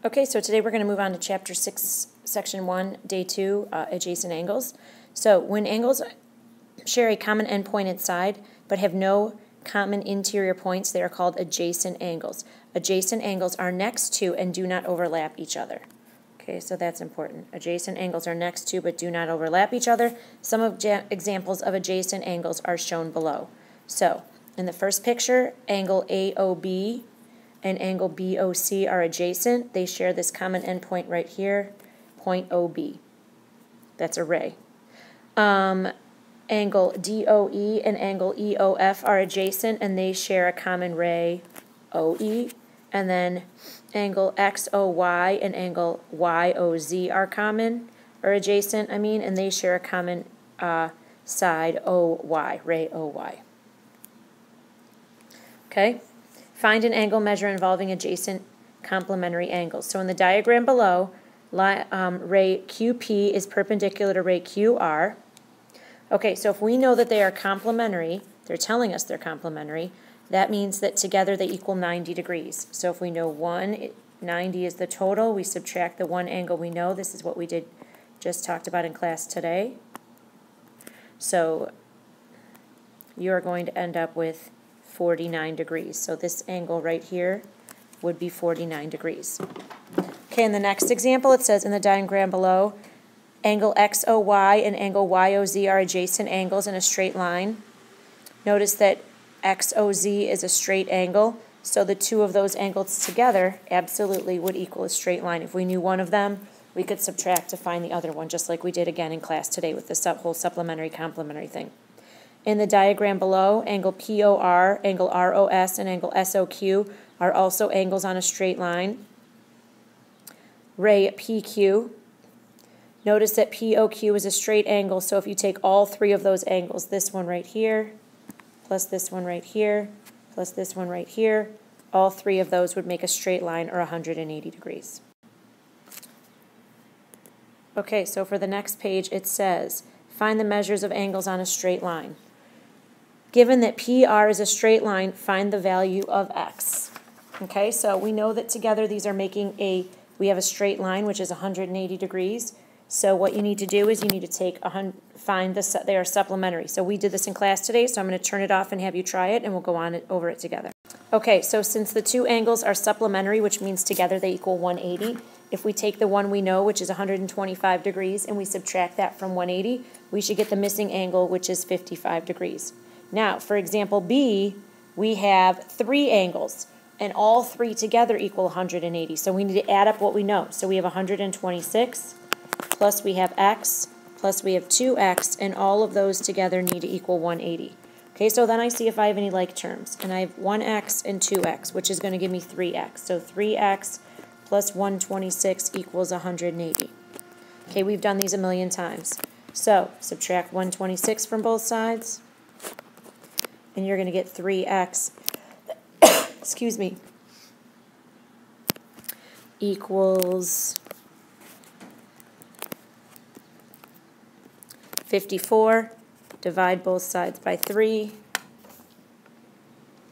Okay, so today we're going to move on to Chapter 6, Section 1, Day 2, adjacent angles. So when angles share a common endpoint inside but have no common interior points, they are called adjacent angles. Adjacent angles are next to and do not overlap each other. Okay, so that's important. Adjacent angles are next to but do not overlap each other. Some examples of adjacent angles are shown below. So in the first picture, angle AOB and angle BOC are adjacent. They share this common endpoint right here, point OB. That's a ray. Angle DOE and angle EOF are adjacent, and they share a common ray, OE. And then angle XOY and angle YOZ are adjacent, and they share a common side, OY, ray OY. Okay? Find an angle measure involving adjacent complementary angles. So in the diagram below, ray QP is perpendicular to ray QR. Okay, so if we know that they are complementary, they're telling us they're complementary, that means that together they equal 90 degrees. So if we know 90 is the total, we subtract the one angle we know. This is what we just talked about in class today. So you're going to end up with 49 degrees. So this angle right here would be 49 degrees. Okay, in the next example, it says in the diagram below, angle XOY and angle YOZ are adjacent angles in a straight line. Notice that XOZ is a straight angle, so the two of those angles together absolutely would equal a straight line. If we knew one of them, we could subtract to find the other one, just like we did again in class today with the whole supplementary complementary thing. In the diagram below, angle POR, angle ROS, and angle SOQ are also angles on a straight line. Ray PQ. Notice that POQ is a straight angle, so if you take all three of those angles, this one right here, plus this one right here, plus this one right here, all three of those would make a straight line, or 180 degrees. Okay, so for the next page, it says, find the measures of angles on a straight line. Given that PR is a straight line, find the value of X. Okay, so we know that together these are making we have a straight line, which is 180 degrees. So what you need to do is you need to they are supplementary. So we did this in class today, so I'm going to turn it off and have you try it, and we'll go on over it together. Okay, so since the two angles are supplementary, which means together they equal 180, if we take the one we know, which is 125 degrees, and we subtract that from 180, we should get the missing angle, which is 55 degrees. Now, for example B, we have three angles, and all three together equal 180. So we need to add up what we know. So we have 126, plus we have X, plus we have 2X, and all of those together need to equal 180. Okay, so then I see if I have any like terms. And I have 1X and 2X, which is going to give me 3X. So 3X plus 126 equals 180. Okay, we've done these a million times. So subtract 126 from both sides, and you're going to get 3X, excuse me, equals 54. Divide both sides by 3.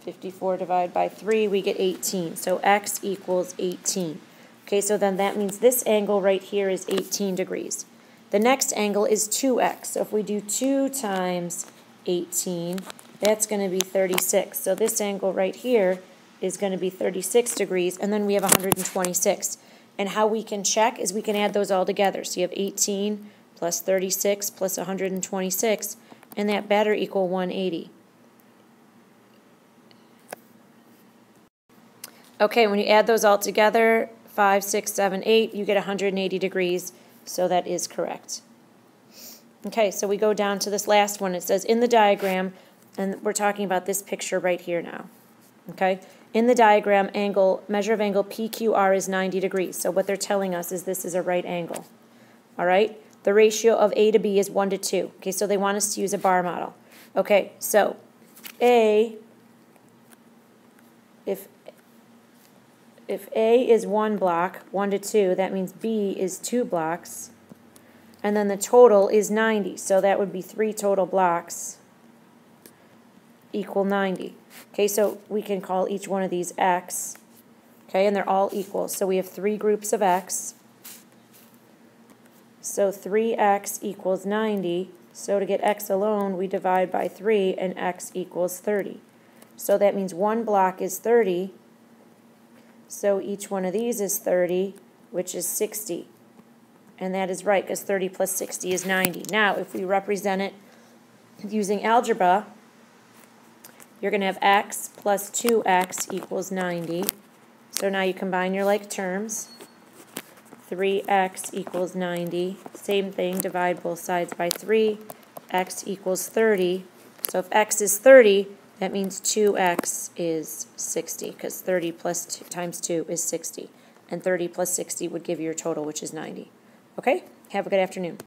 54 divided by 3, we get 18. So X equals 18. Okay, so then that means this angle right here is 18 degrees. The next angle is 2X. So if we do 2 times 18, that's going to be 36. So this angle right here is going to be 36 degrees, and then we have 126. And how we can check is we can add those all together. So you have 18 plus 36 plus 126, and that better equal 180. Okay, when you add those all together, 5, 6, 7, 8, you get 180 degrees, so that is correct. Okay, so we go down to this last one. It says in the diagram, and we're talking about this picture right here now. Okay, in the diagram, measure of angle PQR is 90 degrees. So what they're telling us is this is a right angle. All right, the ratio of A to B is 1 to 2. Okay, so they want us to use a bar model. Okay, so if A is 1 block, 1 to 2, that means B is 2 blocks. And then the total is 90, so that would be 3 total blocks equal 90. Okay, so we can call each one of these X. Okay, and they're all equal. So we have 3 groups of x. So 3x equals 90. So to get x alone, we divide by 3, and x equals 30. So that means one block is 30. So each one of these is 30, which is 60. And that is right, because 30 plus 60 is 90. Now, if we represent it using algebra, you're going to have x plus 2x equals 90. So now you combine your like terms. 3x equals 90. Same thing, divide both sides by 3. X equals 30. So if x is 30, that means 2x is 60, because 30 plus 2 times 2 is 60. And 30 plus 60 would give you your total, which is 90. Okay? Have a good afternoon.